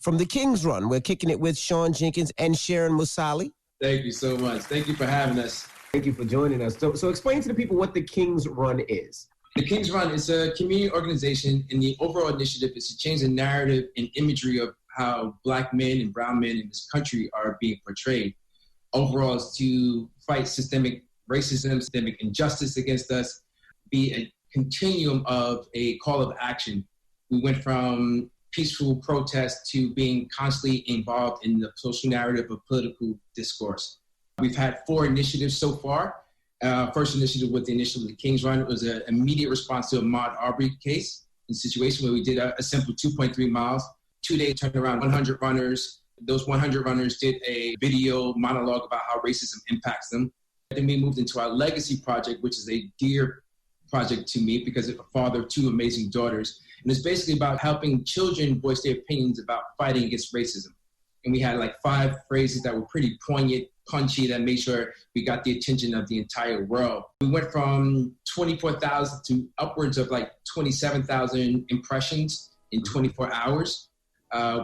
from the King's Run. We're kicking it with Sean Jenkins and Sharon Musali. Thank you so much. Thank you for having us. Thank you for joining us. So explain to the people what the King's Run is. The King's Run is a community organization, and the overall initiative is to change the narrative and imagery of how Black men and brown men in this country are being portrayed. Overall is to fight systemic racism, systemic injustice against us, be a continuum of a call of action. We went from peaceful protest to being constantly involved in the social narrative of political discourse. We've had 4 initiatives so far. First initiative with the initiative of the King's Run, it was an immediate response to a Ahmaud Arbery case and situation where we did a simple 2.3 miles, 2-day turnaround, 100 runners. Those 100 runners did a video monologue about how racism impacts them. Then we moved into our legacy project, which is a dear project to me because I'm a father of 2 amazing daughters. And it's basically about helping children voice their opinions about fighting against racism. And we had like 5 phrases that were pretty poignant, punchy, that made sure we got the attention of the entire world. We went from 24,000 to upwards of like 27,000 impressions in 24 hours.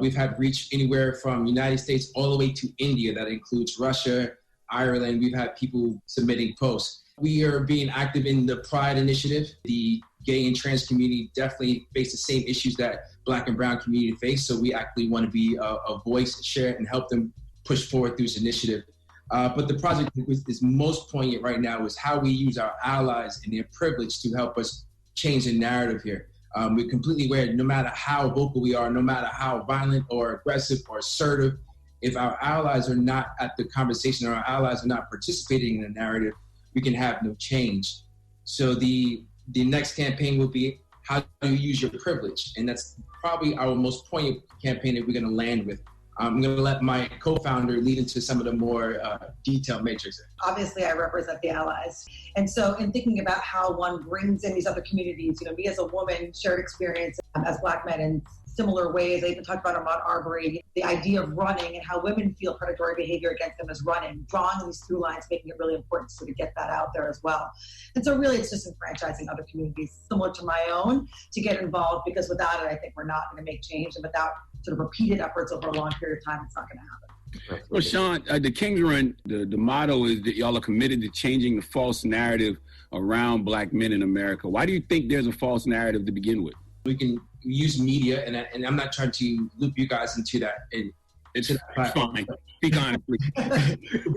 We've had reach anywhere from United States all the way to India. That includes Russia, Ireland. We've had people submitting posts. We are being active in the Pride Initiative. The gay and trans community definitely face the same issues that Black and brown community face. So we actually want to be a voice, share it, and help them push forward through this initiative. But the project that is most poignant right now is how we use our allies and their privilege to help us change the narrative here. We're completely aware, no matter how vocal we are, no matter how violent or aggressive or assertive, if our allies are not at the conversation or our allies are not participating in the narrative, we can have no change. So the next campaign will be, how do you use your privilege? And that's probably our most poignant campaign that we're going to land with. I'm going to let my co-founder lead into some of the more detailed matrix. Obviously, I represent the allies. And so in thinking about how one brings in these other communities, me as a woman, shared experience as Black men in similar ways. I even talked about Ahmaud Arbery, the idea of running and how women feel predatory behavior against them as running, drawing these through lines, making it really important to get that out there as well. And so really it's just enfranchising other communities similar to my own to get involved, because without it, I think we're not going to make change, and without sort of repeated efforts over a long period of time, it's not going to happen. Well, Sean, the King's Run, the motto is that y'all are committed to changing the false narrative around Black men in America. Why do you think there's a false narrative to begin with? We can use media, and I'm not trying to loop you guys into that. It's fine. Speak honestly.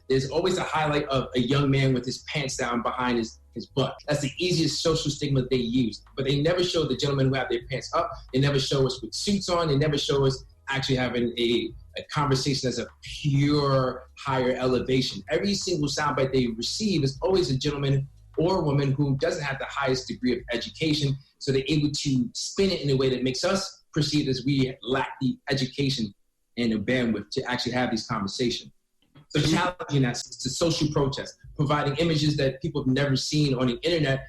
There's always a highlight of a young man with his pants down behind his butt. That's the easiest social stigma they use. But they never show the gentlemen who have their pants up. They never show us with suits on. They never show us actually having a conversation as a pure higher elevation. Every single soundbite they receive is always a gentleman or a woman who doesn't have the highest degree of education. So they're able to spin it in a way that makes us perceive as we lack the education and the bandwidth to actually have these conversations. So challenging that to social protest, providing images that people have never seen on the internet,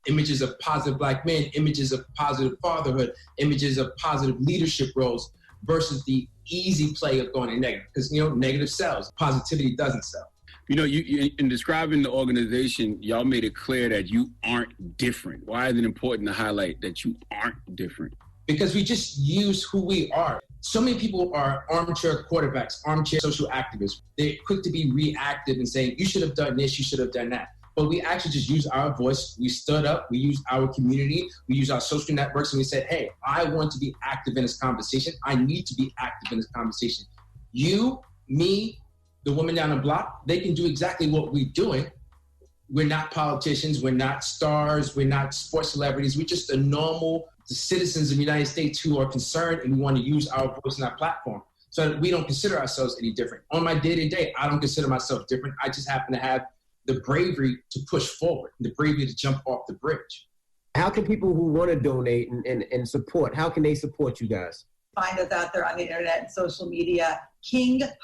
images of positive Black men, images of positive fatherhood, images of positive leadership roles, versus the easy play of going to negative. Because, negative sells, positivity doesn't sell. You in describing the organization, y'all made it clear that you aren't different. Why is it important to highlight that you aren't different? Because we just use who we are. So many people are armchair quarterbacks, armchair social activists. They're quick to be reactive and saying, you should have done this, you should have done that. But we actually just use our voice. We stood up, we used our community, we used our social networks, and we said, hey, I want to be active in this conversation. I need to be active in this conversation. You, me, the woman down the block, they can do exactly what we're doing. We're not politicians, we're not stars, we're not sports celebrities. We're just the normal citizens of the United States who are concerned, and we want to use our voice and our platform. So we don't consider ourselves any different. On my day-to-day, I don't consider myself different. I just happen to have the bravery to push forward, the bravery to jump off the bridge. How can people who want to donate and support, how can they support you guys? Find us out there on the internet and social media, king-run.com.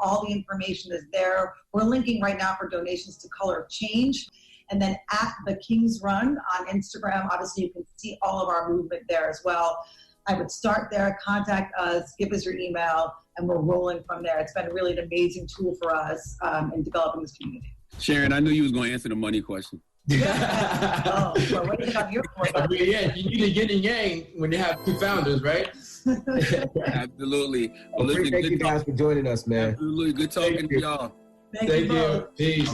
All the information is there. We're linking right now for donations to Color of Change. And then at the King's Run on Instagram, obviously you can see all of our movement there as well. I would start there, contact us, give us your email, and we're rolling from there. It's been really an amazing tool for us in developing this community. Sharon, I knew you was going to answer the money question. Yeah. Oh, well, what do you have here for? Yeah, you need a yin and yang when you have 2 founders, right? Absolutely. Well, listen, Thank you guys for joining us, man. Absolutely. Good talking to y'all. Thank you. Peace.